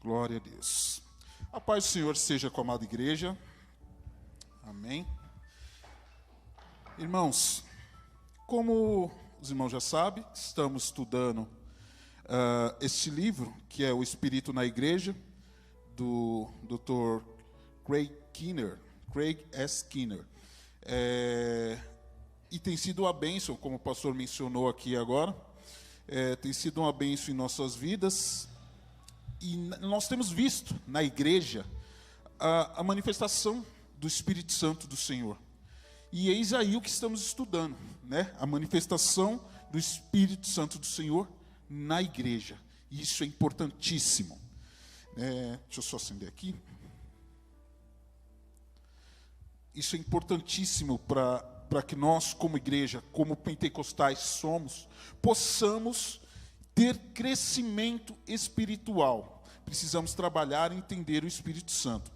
Glória a Deus. A paz do Senhor seja com a amada igreja. Amém. Irmãos, como os irmãos já sabem, estamos estudando este livro, que é O Espírito na Igreja, do Dr. Craig S. Keener. E tem sido uma bênção, como o pastor mencionou aqui agora, tem sido uma bênção em nossas vidas. E nós temos visto na igreja a manifestação do Espírito Santo do Senhor. E eis aí o que estamos estudando, né? A manifestação do Espírito Santo do Senhor na igreja. E isso é importantíssimo. Deixa eu só acender aqui. Isso é importantíssimo para que nós, como igreja, como pentecostais somos, possamos ter crescimento espiritual. Precisamos trabalhar e entender o Espírito Santo.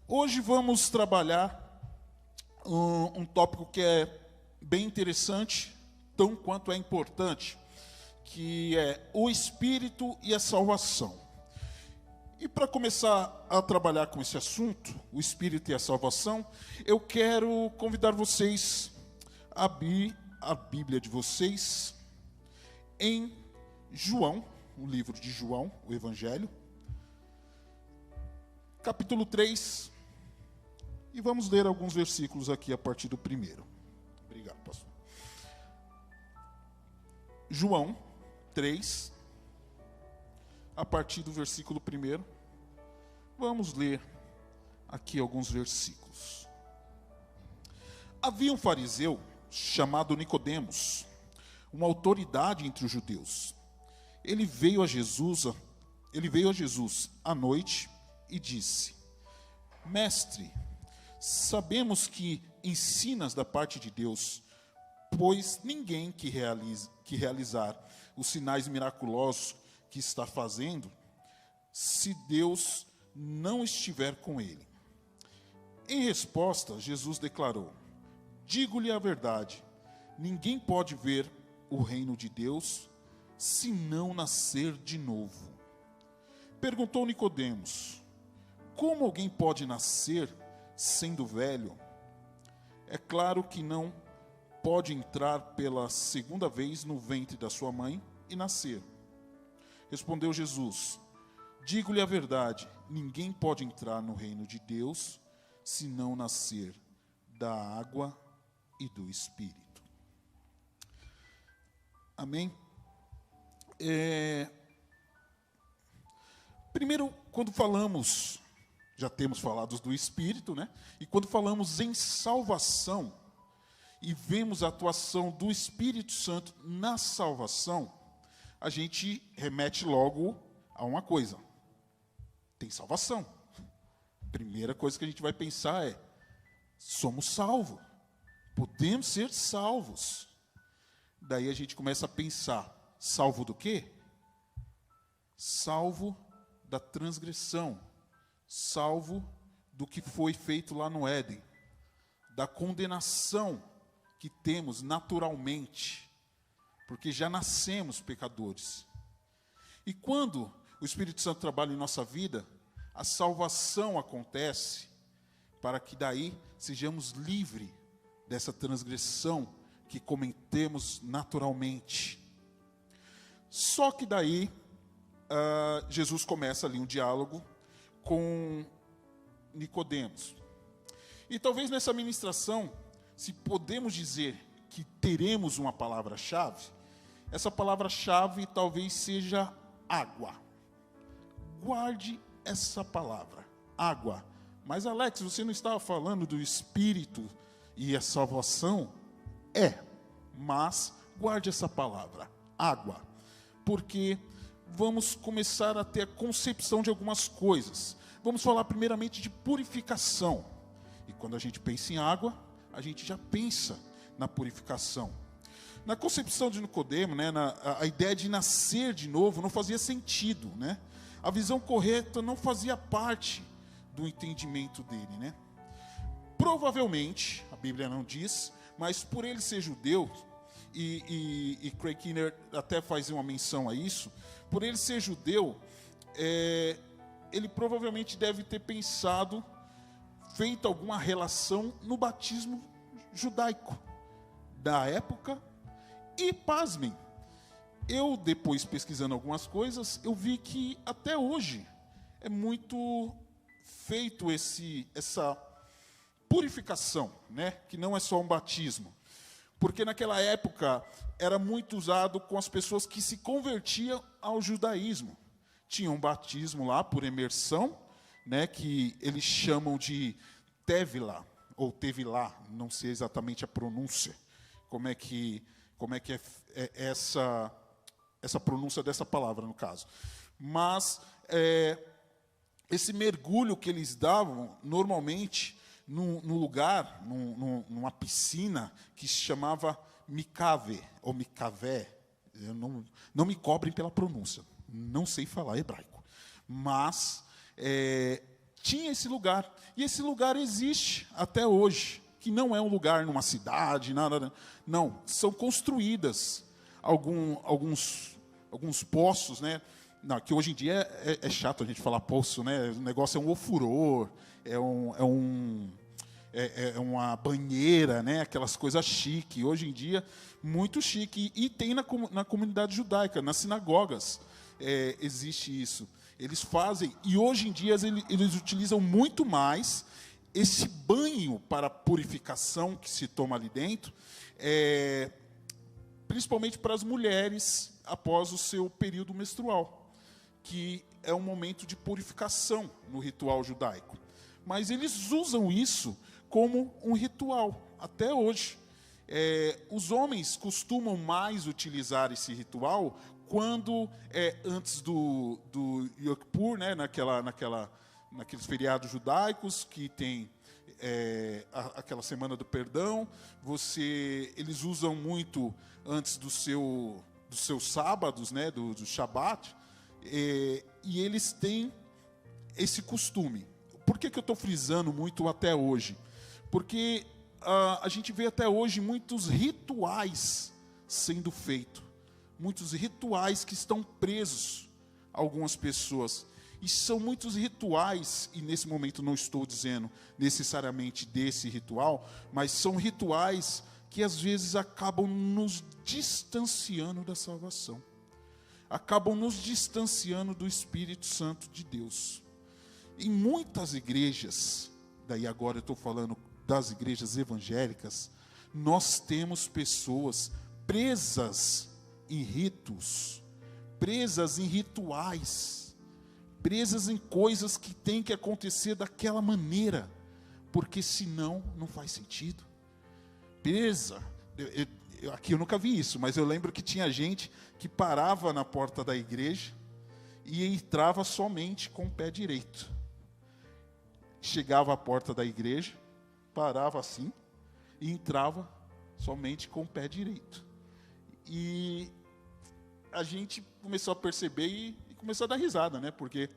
Hoje vamos trabalhar um tópico que é bem interessante, tão quanto é importante, que é o Espírito e a salvação. E para começar a trabalhar com esse assunto, o Espírito e a salvação, eu quero convidar vocês a abrir a Bíblia de vocês em João, o livro de João, o Evangelho, capítulo 3, e vamos ler alguns versículos aqui a partir do primeiro. Obrigado, pastor. João 3, a partir do versículo 1, vamos ler aqui alguns versículos. Havia um fariseu chamado Nicodemos, uma autoridade entre os judeus. Ele veio a Jesus à noite e disse: Mestre, sabemos que ensinas da parte de Deus, pois ninguém que realizar os sinais miraculosos que está fazendo, se Deus não estiver com ele. Em resposta, Jesus declarou: Digo-lhe a verdade, ninguém pode ver o reino de Deus se não nascer de novo. Perguntou Nicodemos: Como alguém pode nascer sendo velho? É claro que não pode entrar pela segunda vez no ventre da sua mãe e nascer. Respondeu Jesus: Digo-lhe a verdade, ninguém pode entrar no reino de Deus se não nascer da água e do Espírito. Amém? Primeiro, quando falamos, já temos falado do Espírito, né? E quando falamos em salvação, e vemos a atuação do Espírito Santo na salvação, a gente remete logo a uma coisa: tem salvação. Primeira coisa que a gente vai pensar é: somos salvos, podemos ser salvos. Daí a gente começa a pensar: salvo do quê? Salvo da transgressão, salvo do que foi feito lá no Éden, da condenação que temos naturalmente, porque já nascemos pecadores. E quando o Espírito Santo trabalha em nossa vida, a salvação acontece para que daí sejamos livres dessa transgressão que cometemos naturalmente. Só que daí Jesus começa ali um diálogo com Nicodemos. E talvez nessa ministração, se podemos dizer que teremos uma palavra-chave, essa palavra-chave talvez seja água. Guarde essa palavra, água. Mas Alex, você não estava falando do Espírito e a salvação? Mas guarde essa palavra, água. Porque vamos começar a ter a concepção de algumas coisas. Vamos falar primeiramente de purificação. E quando a gente pensa em água, a gente já pensa na purificação. Na concepção de Nicodemo, né, a ideia de nascer de novo não fazia sentido, né? A visão correta não fazia parte do entendimento dele, né? Provavelmente, a Bíblia não diz, mas por ele ser judeu, e Craig Keener até faz uma menção a isso, por ele ser judeu, ele provavelmente deve ter pensado, feito alguma relação no batismo judaico da época. E, pasmem, eu depois pesquisando algumas coisas, eu vi que até hoje é muito feito essa purificação, né? Que não é só um batismo. Porque naquela época era muito usado com as pessoas que se convertiam ao judaísmo. Tinha um batismo lá por imersão, né, que eles chamam de Tevila, ou Tevilá, não sei exatamente a pronúncia, como é que é essa pronúncia dessa palavra, no caso. Mas esse mergulho que eles davam, normalmente, num lugar, numa piscina, que se chamava Mikave, ou Mikavé. Não me cobrem pela pronúncia, não sei falar hebraico. Mas tinha esse lugar, e esse lugar existe até hoje, que não é um lugar numa cidade, nada, não, são construídas alguns poços, né? Não, que hoje em dia é chato a gente falar poço, né? O negócio é um ofurô, é uma banheira, né? Aquelas coisas chique. Hoje em dia, muito chique. E tem na comunidade judaica, nas sinagogas, existe isso. Eles fazem, e hoje em dia eles utilizam muito mais esse banho para purificação que se toma ali dentro, principalmente para as mulheres após o seu período menstrual, que é um momento de purificação no ritual judaico. Mas eles usam isso como um ritual, até hoje. Os homens costumam mais utilizar esse ritual quando, antes do Yom Kippur, né, naqueles feriados judaicos, que tem aquela semana do perdão, eles usam muito antes dos seus sábados, né, do Shabat, e eles têm esse costume. Por que eu estou frisando muito até hoje? Porque a gente vê até hoje muitos rituais sendo feitos, muitos rituais que estão presos a algumas pessoas. E são muitos rituais, e nesse momento não estou dizendo necessariamente desse ritual, mas são rituais que às vezes acabam nos distanciando da salvação, acabam nos distanciando do Espírito Santo de Deus. Em muitas igrejas, daí agora eu estou falando das igrejas evangélicas, nós temos pessoas presas em ritos, presas em rituais, presas em coisas que têm que acontecer daquela maneira, porque senão não faz sentido. Presa, aqui eu nunca vi isso, mas eu lembro que tinha gente que parava na porta da igreja e entrava somente com o pé direito. Chegava à porta da igreja, parava assim e entrava somente com o pé direito. E a gente começou a perceber e começou a dar risada, né? Porque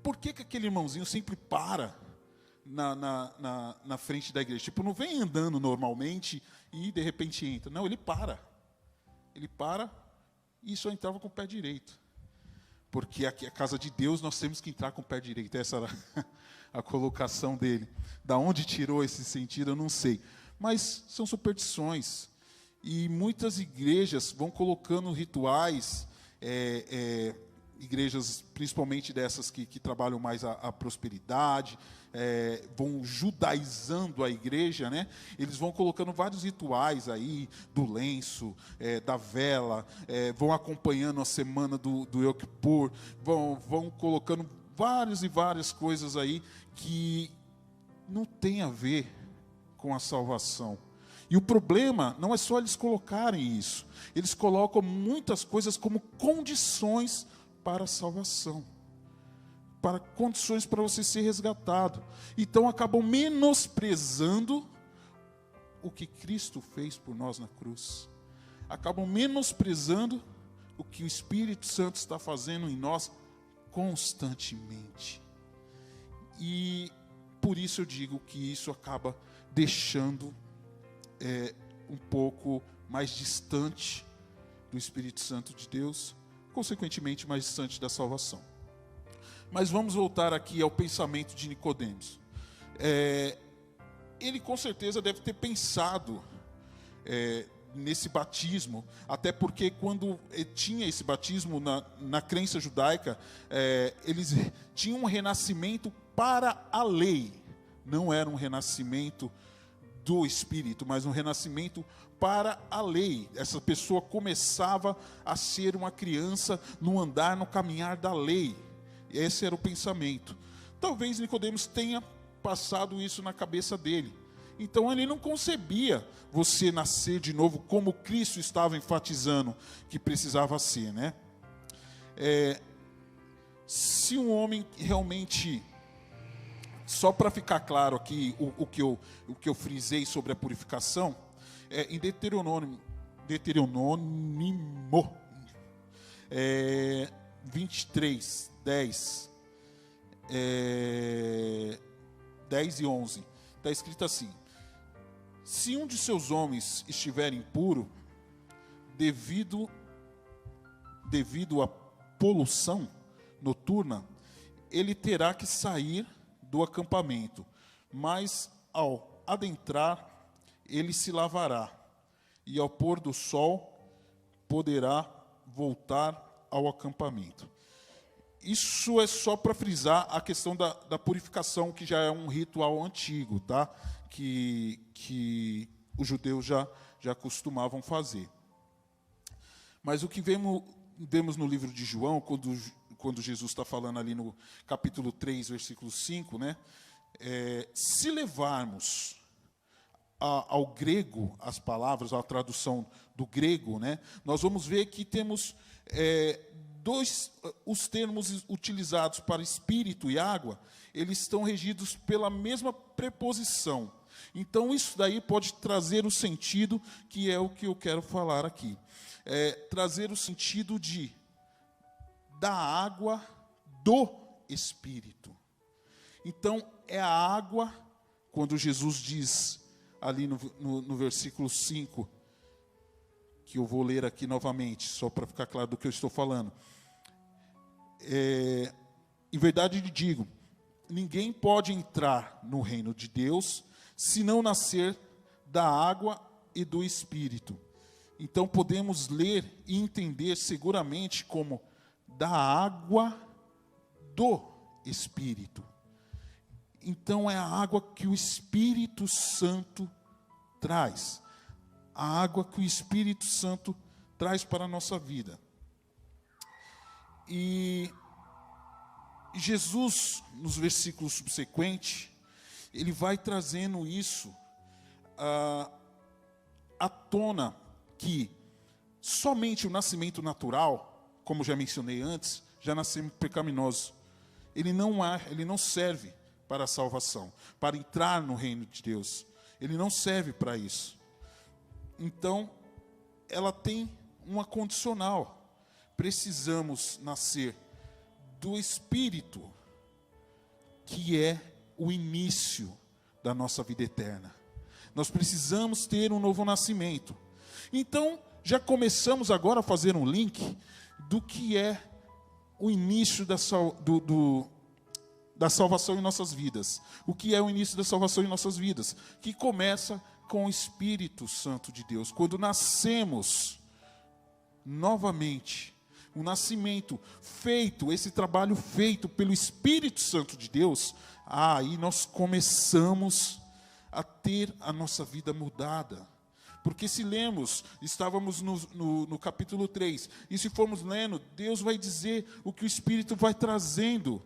por que aquele irmãozinho sempre para na frente da igreja? Tipo, não vem andando normalmente e de repente entra. Não, ele para. Ele para e só entrava com o pé direito. Porque aqui é a casa de Deus, nós temos que entrar com o pé direito. Essa era a colocação dele. Da onde tirou esse sentido, eu não sei. Mas são superstições. E muitas igrejas vão colocando rituais, igrejas principalmente dessas que trabalham mais a prosperidade, vão judaizando a igreja, né? Eles vão colocando vários rituais aí, do lenço, da vela, vão acompanhando a semana do Yom Kippur, vão colocando várias coisas aí que não tem a ver com a salvação. E o problema não é só eles colocarem isso, eles colocam muitas coisas como condições para a salvação, para condições para você ser resgatado. Então acabam menosprezando o que Cristo fez por nós na cruz, acabam menosprezando o que o Espírito Santo está fazendo em nós constantemente. E por isso eu digo que isso acaba deixando um pouco mais distante do Espírito Santo de Deus, consequentemente mais distante da salvação. Mas vamos voltar aqui ao pensamento de Nicodemos. Ele com certeza deve ter pensado nesse batismo, até porque quando tinha esse batismo na crença judaica, eles tinham um renascimento para a lei, não era um renascimento do Espírito, mas um renascimento para a lei. Essa pessoa começava a ser uma criança no andar, no caminhar da lei. Esse era o pensamento. Talvez Nicodemos tenha passado isso na cabeça dele. Então ele não concebia você nascer de novo como Cristo estava enfatizando que precisava ser, né? Se um homem realmente, só para ficar claro aqui o que eu frisei sobre a purificação, em Deuteronômio 23, 10 e 11, está escrito assim: se um de seus homens estiver impuro, devido à poluição noturna, ele terá que sair do acampamento, mas ao adentrar, ele se lavará, e ao pôr do sol poderá voltar ao acampamento. Isso é só para frisar a questão da purificação, que já é um ritual antigo, tá? Que os judeus já costumavam fazer. Mas o que vemos no livro de João, quando Jesus está falando ali no capítulo 3, versículo 5, né? Se levarmos ao grego as palavras, a tradução do grego, né? Nós vamos ver que temos os termos utilizados para espírito e água, eles estão regidos pela mesma preposição. Então, isso daí pode trazer o sentido, que é o que eu quero falar aqui. Trazer o sentido da água do Espírito. Então, é a água, quando Jesus diz, ali no versículo 5, que eu vou ler aqui novamente, só para ficar claro do que eu estou falando. Em verdade lhe digo, ninguém pode entrar no reino de Deus se não nascer da água e do Espírito. Então podemos ler e entender seguramente como da água do Espírito. Então é a água que o Espírito Santo traz. A água que o Espírito Santo traz para a nossa vida. E Jesus, nos versículos subsequentes, ele vai trazendo isso à tona, que somente o nascimento natural, como já mencionei antes, já nascemos pecaminosos. Ele não serve para a salvação, para entrar no reino de Deus. Ele não serve para isso. Então, ela tem uma condicional. Precisamos nascer do Espírito, que é o início da nossa vida eterna. Nós precisamos ter um novo nascimento. Então, já começamos agora a fazer um link do que é o início da salvação em nossas vidas. O que é o início da salvação em nossas vidas? Que começa com o Espírito Santo de Deus. Quando nascemos novamente, o nascimento feito, esse trabalho feito pelo Espírito Santo de Deus, aí nós começamos a ter a nossa vida mudada. Porque se lemos, estávamos no capítulo 3, e se formos lendo, Deus vai dizer o que o Espírito vai trazendo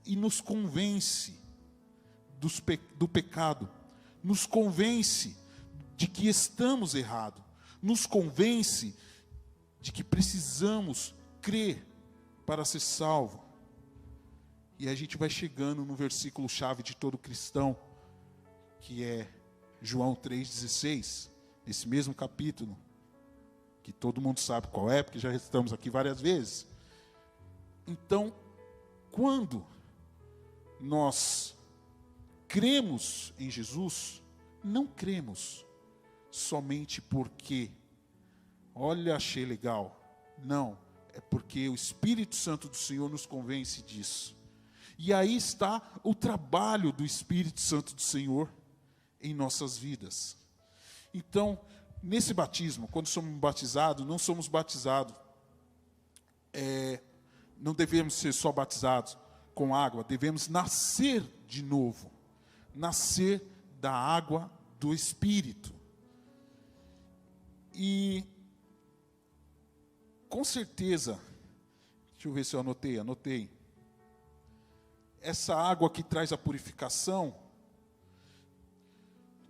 e nos convence do pecado, nos convence de que estamos errados, nos convence de que precisamos crer para ser salvo. E a gente vai chegando no versículo chave de todo cristão, que é João 3,16, esse mesmo capítulo, que todo mundo sabe qual é, porque já estamos aqui várias vezes. Então, quando nós cremos em Jesus, não cremos somente porque, olha, achei legal. Não, é porque o Espírito Santo do Senhor nos convence disso. E aí está o trabalho do Espírito Santo do Senhor em nossas vidas. Então, nesse batismo, quando somos batizados, não somos batizados, não devemos ser só batizados com água, devemos nascer de novo, nascer da água do Espírito. E, com certeza, deixa eu ver se eu anotei. Essa água que traz a purificação,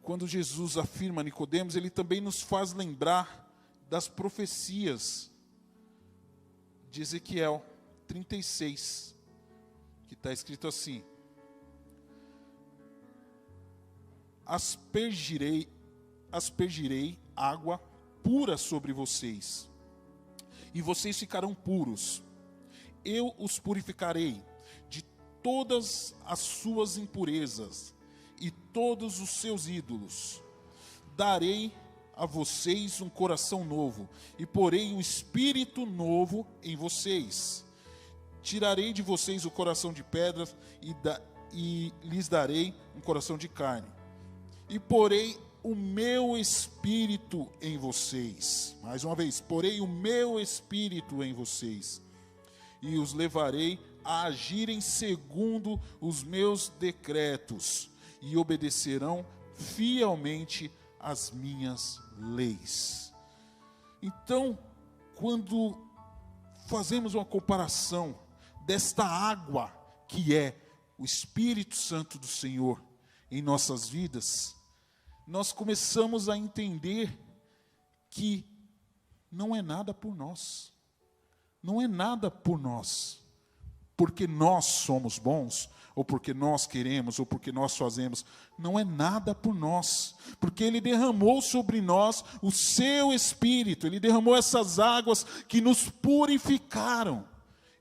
quando Jesus afirma a Nicodemos, ele também nos faz lembrar das profecias de Ezequiel 36, que está escrito assim: aspergirei água pura sobre vocês, e vocês ficarão puros. Eu os purificarei de todas as suas impurezas e todos os seus ídolos. Darei a vocês um coração novo, e porei um espírito novo em vocês. Tirarei de vocês o coração de pedra e lhes darei um coração de carne. E porei o meu espírito em vocês. Mais uma vez, porei o meu espírito em vocês. E os levarei a agirem segundo os meus decretos, e obedecerão fielmente às minhas leis. Então, quando fazemos uma comparação desta água que é o Espírito Santo do Senhor em nossas vidas, nós começamos a entender que não é nada por nós. Não é nada por nós. Porque nós somos bons, ou porque nós queremos, ou porque nós fazemos. Não é nada por nós. Porque Ele derramou sobre nós o seu Espírito. Ele derramou essas águas que nos purificaram.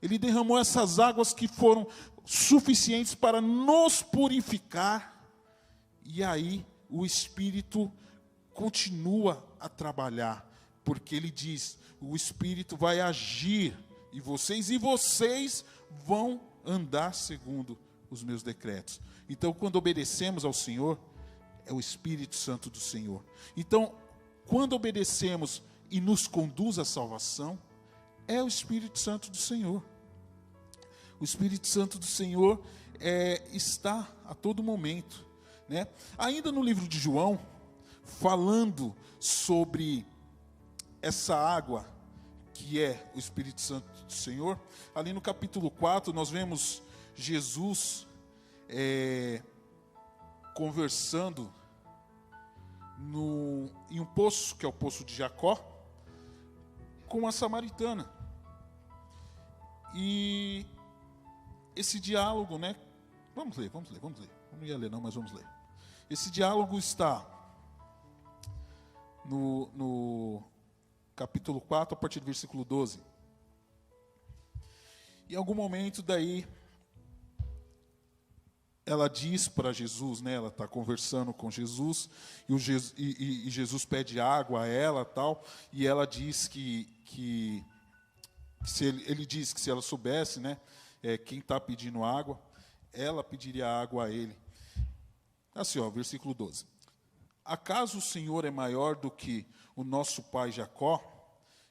Ele derramou essas águas que foram suficientes para nos purificar. E aí o Espírito continua a trabalhar. Porque Ele diz, o Espírito vai agir em vocês, e vocês vão andar segundo os meus decretos. Então, quando obedecemos ao Senhor, é o Espírito Santo do Senhor. Então, quando obedecemos e nos conduz à salvação, é o Espírito Santo do Senhor. O Espírito Santo do Senhor está a todo momento, né? Ainda no livro de João, falando sobre essa água que é o Espírito Santo do Senhor, ali no capítulo 4, nós vemos Jesus conversando em um poço, que é o poço de Jacó, com a samaritana. E esse diálogo, né? Vamos ler. Eu não ia ler não, mas vamos ler. Esse diálogo está no capítulo 4, a partir do versículo 12. Em algum momento daí, ela diz para Jesus, né, ela está conversando com Jesus, e Jesus pede água a ela, tal, e ela diz que se ele diz que se ela soubesse, né, quem está pedindo água, ela pediria água a ele. Assim, ó, versículo 12. Acaso o Senhor é maior do que o nosso pai Jacó,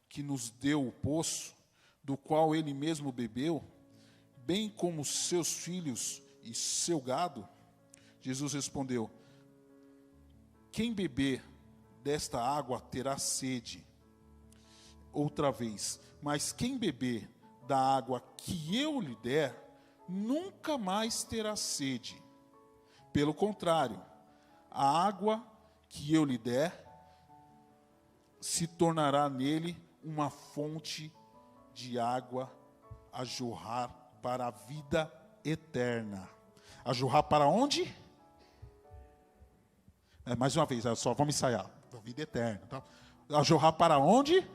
que nos deu o poço, do qual ele mesmo bebeu, bem como seus filhos e seu gado? Jesus respondeu: quem beber desta água terá sede outra vez, mas quem beber da água que eu lhe der, nunca mais terá sede. Pelo contrário, a água que eu lhe der se tornará nele uma fonte de água a jorrar para a vida eterna. A jorrar para onde? Mais uma vez, só vamos ensaiar. A vida eterna. Tá? A jorrar para onde?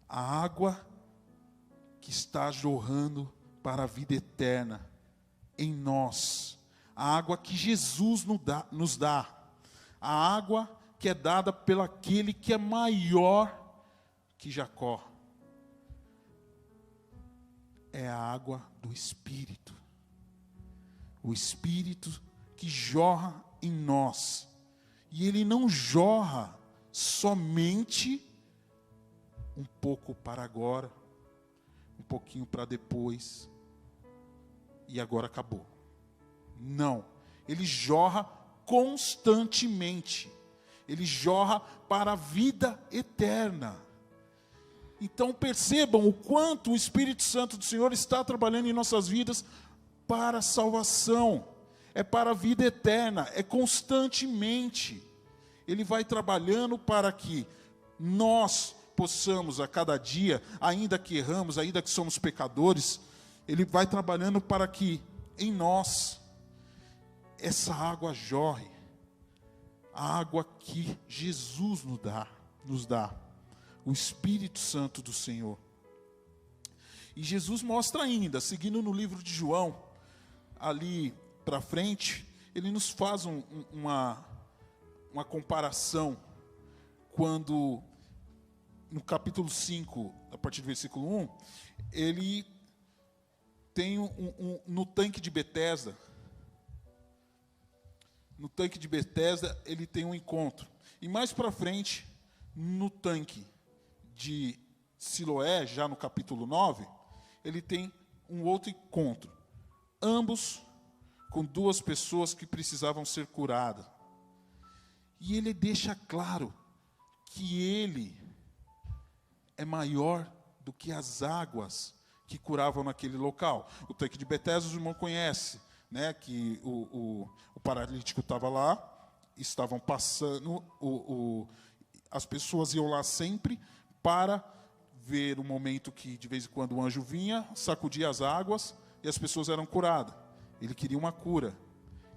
A água que está jorrando para a vida eterna em nós. A água que Jesus nos dá. A água que é dada pelo aquele que é maior que Jacó, é a água do Espírito. O Espírito que jorra em nós. E ele não jorra somente um pouco para agora, um pouquinho para depois, e agora acabou. Não, ele jorra constantemente. Ele jorra para a vida eterna. Então percebam o quanto o Espírito Santo do Senhor está trabalhando em nossas vidas para a salvação. É para a vida eterna, é constantemente. Ele vai trabalhando para que nós possamos a cada dia, ainda que erramos, ainda que somos pecadores, Ele vai trabalhando para que em nós essa água jorre, a água que Jesus nos dá, o Espírito Santo do Senhor. E Jesus mostra ainda, seguindo no livro de João, ali para frente, ele nos faz uma comparação, quando no capítulo 5, a partir do versículo 1, ele tem no tanque de Betesda, ele tem um encontro. E mais para frente, no tanque de Siloé, já no capítulo 9, ele tem um outro encontro. Ambos com duas pessoas que precisavam ser curadas. E ele deixa claro que ele é maior do que as águas que curavam naquele local. O tanque de Betesda, os irmãos conhecem, né, que o paralítico estava lá, estavam passando, as pessoas iam lá sempre para ver o momento que, de vez em quando, o anjo vinha, sacudia as águas e as pessoas eram curadas. Ele queria uma cura.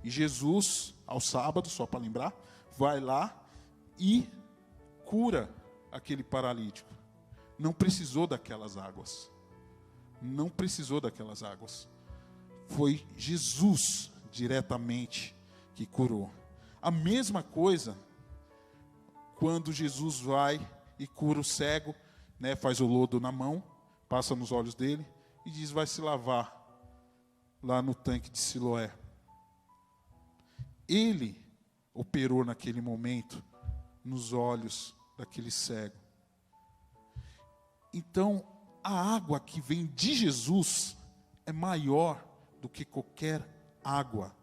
E Jesus, ao sábado, só para lembrar, vai lá e cura aquele paralítico. Não precisou daquelas águas. Não precisou daquelas águas. Foi Jesus diretamente que curou. A mesma coisa quando Jesus vai e cura o cego, né, faz o lodo na mão, passa nos olhos dele e diz: vai se lavar lá no tanque de Siloé. Ele operou naquele momento nos olhos daquele cego. Então, a água que vem de Jesus é maior do que qualquer água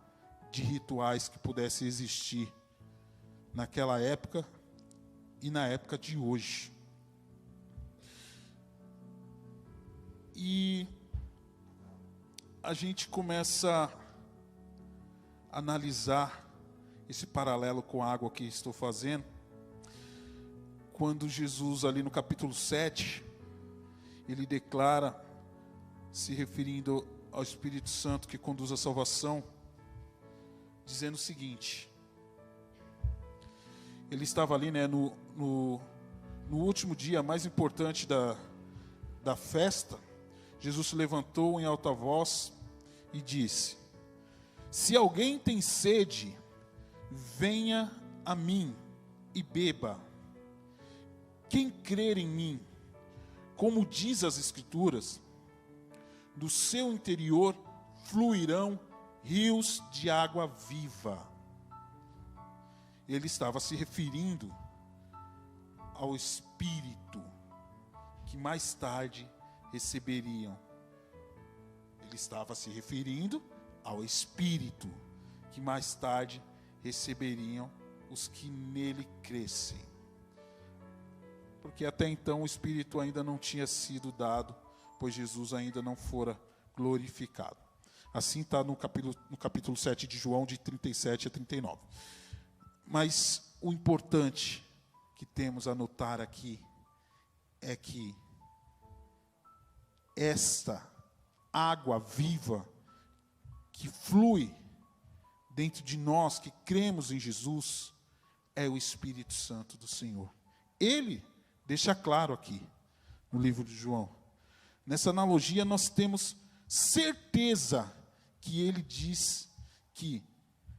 de rituais que pudesse existir naquela época e na época de hoje. E a gente começa a analisar esse paralelo com a água que estou fazendo, quando Jesus, ali no capítulo 7, ele declara, se referindo ao Espírito Santo que conduz à salvação, dizendo o seguinte: ele estava ali, né, no último dia mais importante da festa. Jesus se levantou em alta voz e disse: se alguém tem sede, venha a mim e beba. Quem crer em mim, como diz as Escrituras, do seu interior fluirão rios de água viva. Ele estava se referindo ao Espírito que mais tarde receberiam. Ele estava se referindo ao Espírito que mais tarde receberiam os que nele crescem. Porque até então o Espírito ainda não tinha sido dado, pois Jesus ainda não fora glorificado. Assim está no capítulo 7 de João, de 37 a 39. Mas o importante que temos a notar aqui é que esta água viva que flui dentro de nós que cremos em Jesus é o Espírito Santo do Senhor. Ele deixa claro aqui no livro de João. Nessa analogia nós temos certeza que ele diz que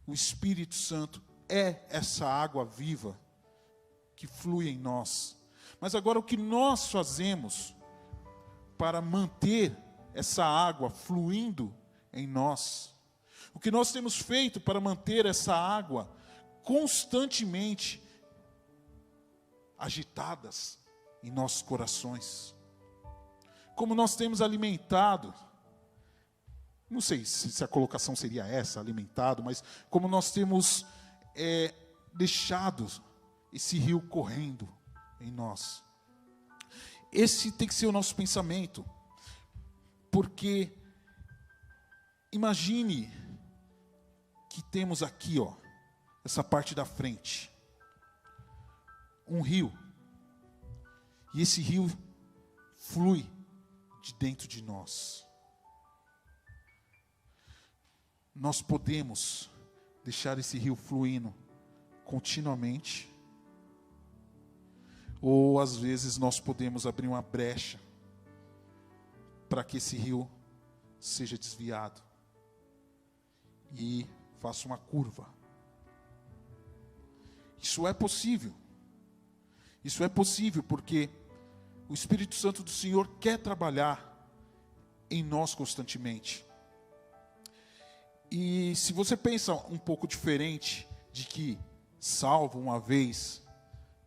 o Espírito Santo é essa água viva que flui em nós. Mas agora o que nós fazemos para manter essa água fluindo em nós? O que nós temos feito para manter essa água constantemente agitadas em nossos corações? Como nós temos alimentado, não sei se a colocação seria essa, alimentado, mas como nós temos deixado esse rio correndo em nós. Esse tem que ser o nosso pensamento, porque imagine que temos aqui, essa parte da frente, um rio, e esse rio flui de dentro de nós. Nós podemos deixar esse rio fluindo continuamente, ou às vezes nós podemos abrir uma brecha para que esse rio seja desviado e faça uma curva. Isso é possível. Isso é possível porque o Espírito Santo do Senhor quer trabalhar em nós constantemente. E se você pensa um pouco diferente de que salvo uma vez,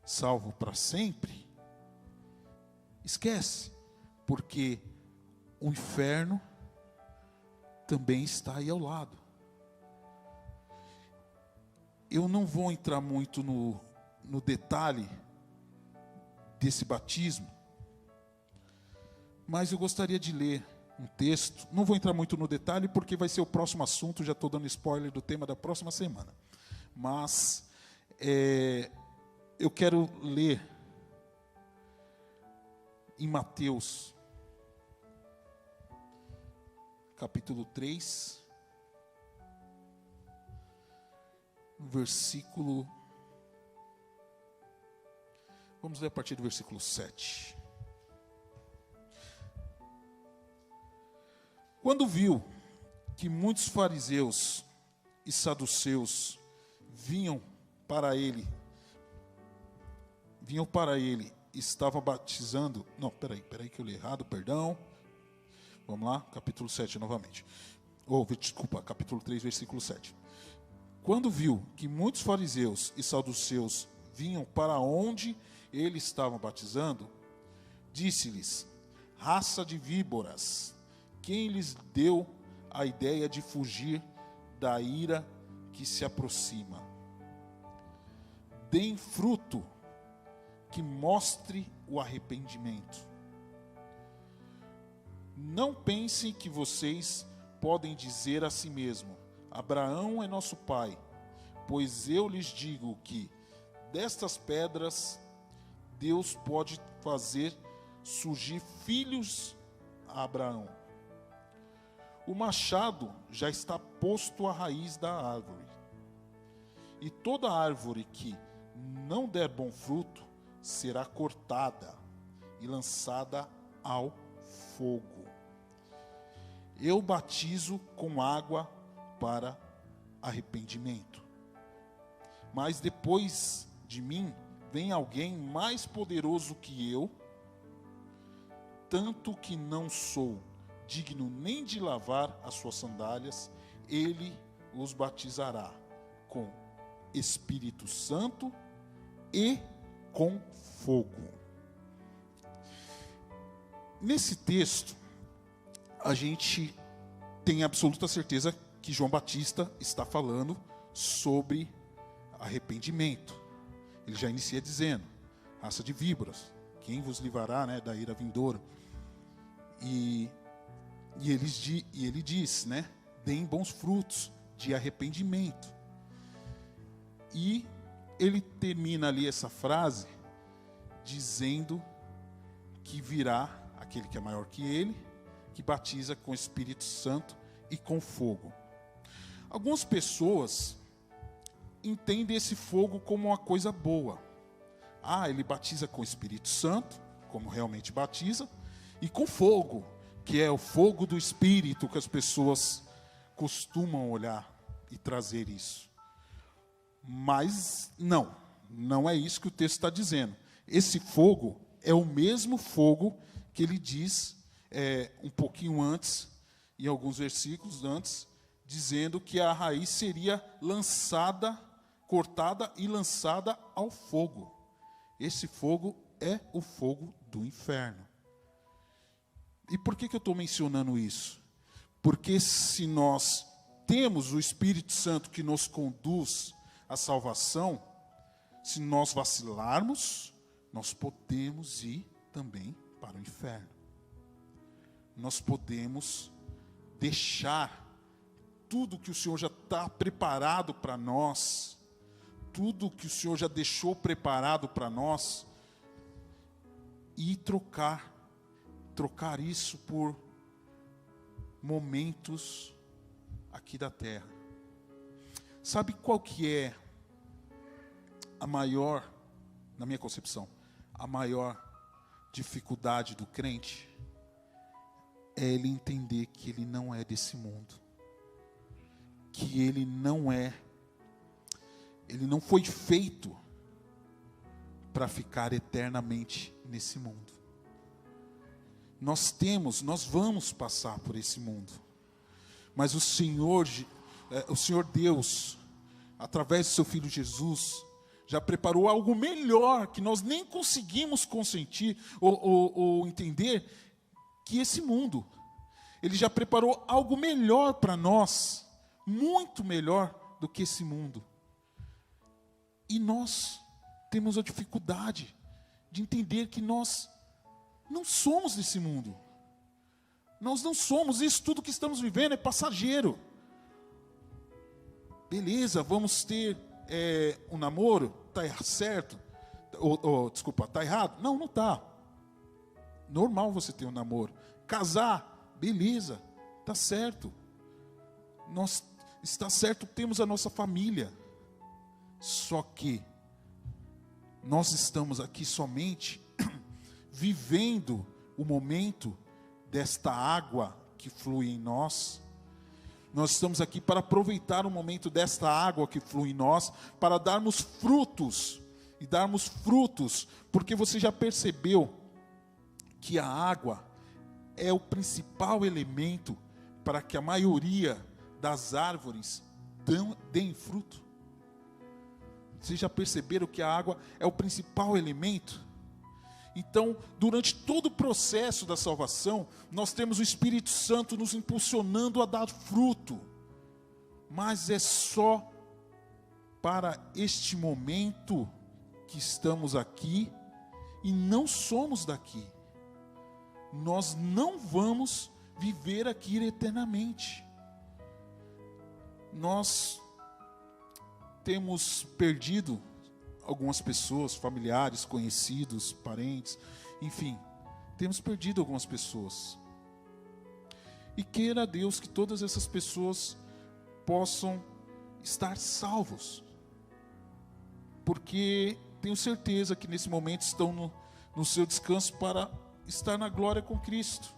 salvo para sempre, esquece, porque o inferno também está aí ao lado. Eu não vou entrar muito no detalhe desse batismo, mas eu gostaria de ler um texto. Não vou entrar muito no detalhe porque vai ser o próximo assunto, já estou dando spoiler do tema da próxima semana. Mas eu quero ler em Mateus, capítulo 3, versículo... Vamos ler a partir do versículo 7. Quando viu que muitos fariseus e saduceus vinham para ele, estavam batizando... Não, peraí que eu li errado, perdão. Vamos lá, capítulo 7 novamente. Desculpa, capítulo 3, versículo 7. Quando viu que muitos fariseus e saduceus vinham para onde ele estava batizando, disse-lhes: raça de víboras, quem lhes deu a ideia de fugir da ira que se aproxima? Deem fruto que mostre o arrependimento. Não pensem que vocês podem dizer a si mesmo: Abraão é nosso pai, pois eu lhes digo que destas pedras Deus pode fazer surgir filhos a Abraão. O machado já está posto à raiz da árvore, e toda árvore que não der bom fruto será cortada e lançada ao fogo. Eu batizo com água para arrependimento, mas depois de mim vem alguém mais poderoso que eu, tanto que não sou digno nem de lavar as suas sandálias. Ele os batizará com Espírito Santo e com fogo. Nesse texto, a gente tem absoluta certeza que João Batista está falando sobre arrependimento. Ele já inicia dizendo: raça de víboras, quem vos livrará, da ira vindoura? E ele diz, deem bons frutos de arrependimento. E ele termina ali essa frase dizendo que virá aquele que é maior que ele, que batiza com o Espírito Santo e com fogo. Algumas pessoas entendem esse fogo como uma coisa boa. Ele batiza com o Espírito Santo, como realmente batiza, e com fogo, que é o fogo do Espírito, que as pessoas costumam olhar e trazer isso. Mas não é isso que o texto está dizendo. Esse fogo é o mesmo fogo que ele diz um pouquinho antes, em alguns versículos antes, dizendo que a raiz seria lançada, cortada e lançada ao fogo. Esse fogo é o fogo do inferno. E por que eu estou mencionando isso? Porque se nós temos o Espírito Santo que nos conduz à salvação, se nós vacilarmos, nós podemos ir também para o inferno. Nós podemos deixar tudo que o Senhor já está preparado para nós, tudo que o Senhor já deixou preparado para nós, e trocar isso por momentos aqui da terra. Sabe qual que é a maior, na minha concepção, a maior dificuldade do crente? É ele entender que ele não é desse mundo. Que ele não foi feito para ficar eternamente nesse mundo. Nós vamos passar por esse mundo. Mas o Senhor Deus, através do seu Filho Jesus, já preparou algo melhor, que nós nem conseguimos consentir ou entender, que esse mundo. Ele já preparou algo melhor para nós, muito melhor do que esse mundo. E nós temos a dificuldade de entender que nós não somos desse mundo. Nós não somos, isso tudo que estamos vivendo é passageiro. Beleza, vamos ter um namoro, está certo? Desculpa, está errado? Não está. Normal você ter um namoro. Casar, beleza, está certo. Está certo, temos a nossa família. Só que nós estamos aqui somente vivendo o momento desta água que flui em nós. Nós estamos aqui para aproveitar o momento desta água que flui em nós, para darmos frutos, porque você já percebeu que a água é o principal elemento para que a maioria das árvores deem fruto? Vocês já perceberam que a água é o principal elemento? Então, durante todo o processo da salvação, nós temos o Espírito Santo nos impulsionando a dar fruto. Mas é só para este momento que estamos aqui e não somos daqui. Nós não vamos viver aqui eternamente. Nós temos perdido algumas pessoas, familiares, conhecidos, parentes, enfim, temos perdido algumas pessoas. E queira Deus que todas essas pessoas possam estar salvos, porque tenho certeza que nesse momento estão no seu descanso para estar na glória com Cristo.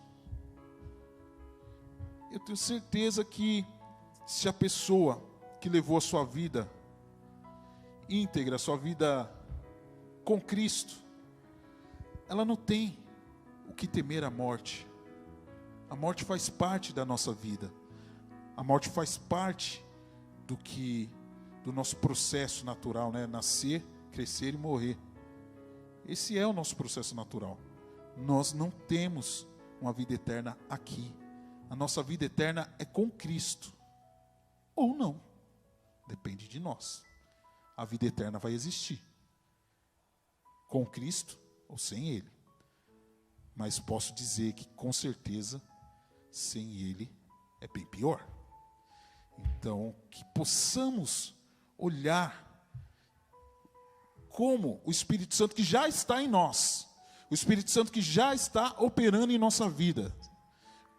Eu tenho certeza que se a pessoa que levou a sua vida íntegra, a sua vida com Cristo, ela não tem o que temer a morte. A morte faz parte da nossa vida. A morte faz parte do nosso processo natural, né? Nascer, crescer e morrer. Esse é o nosso processo natural. Nós não temos uma vida eterna aqui. A nossa vida eterna é com Cristo. Ou não. Depende de nós. A vida eterna vai existir. Com Cristo ou sem Ele. Mas posso dizer que com certeza, sem Ele é bem pior. Então, que possamos olhar como o Espírito Santo que já está em nós, o Espírito Santo que já está operando em nossa vida,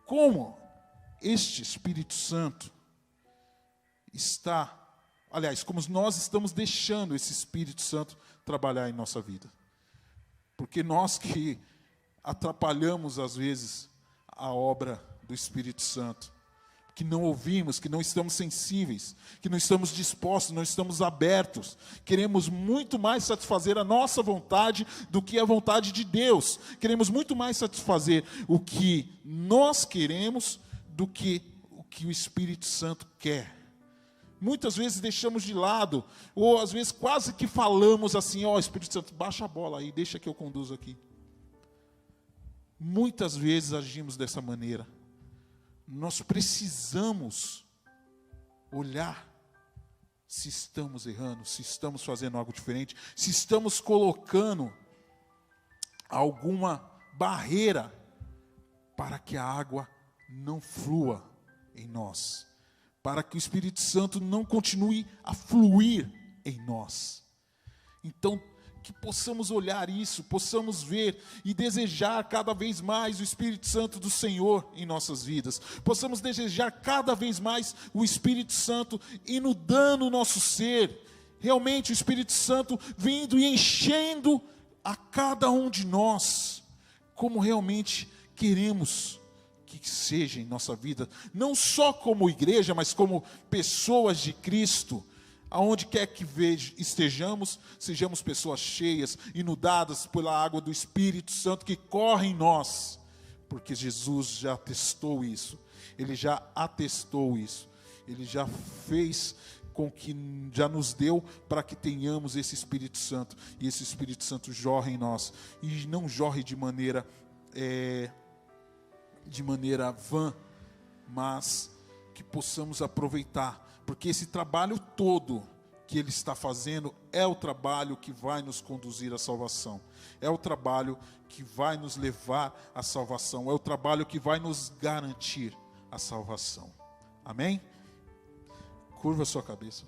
como este Espírito Santo está, aliás, como nós estamos deixando esse Espírito Santo trabalhar em nossa vida. Porque nós que atrapalhamos às vezes a obra do Espírito Santo, que não ouvimos, que não estamos sensíveis, que não estamos dispostos, não estamos abertos. Queremos muito mais satisfazer a nossa vontade do que a vontade de Deus. Queremos muito mais satisfazer o que nós queremos do que o que o Espírito Santo quer. Muitas vezes deixamos de lado, ou às vezes quase que falamos assim, ó, Espírito Santo, baixa a bola aí, deixa que eu conduzo aqui. Muitas vezes agimos dessa maneira. Nós precisamos olhar se estamos errando, se estamos fazendo algo diferente, se estamos colocando alguma barreira para que a água não flua em nós, para que o Espírito Santo não continue a fluir em nós. Então, que possamos olhar isso, possamos ver e desejar cada vez mais o Espírito Santo do Senhor em nossas vidas. Possamos desejar cada vez mais o Espírito Santo inundando o nosso ser. Realmente o Espírito Santo vindo e enchendo a cada um de nós, como realmente queremos que seja em nossa vida. Não só como igreja, mas como pessoas de Cristo. Aonde quer que estejamos, sejamos pessoas cheias, inundadas pela água do Espírito Santo que corre em nós, porque Jesus já atestou isso, Ele já atestou isso, Ele já fez com que, já nos deu para que tenhamos esse Espírito Santo, e esse Espírito Santo jorre em nós, e não jorre de maneira vã, mas que possamos aproveitar, porque esse trabalho todo que Ele está fazendo é o trabalho que vai nos conduzir à salvação, é o trabalho que vai nos levar à salvação, é o trabalho que vai nos garantir a salvação. Amém? Curva a sua cabeça.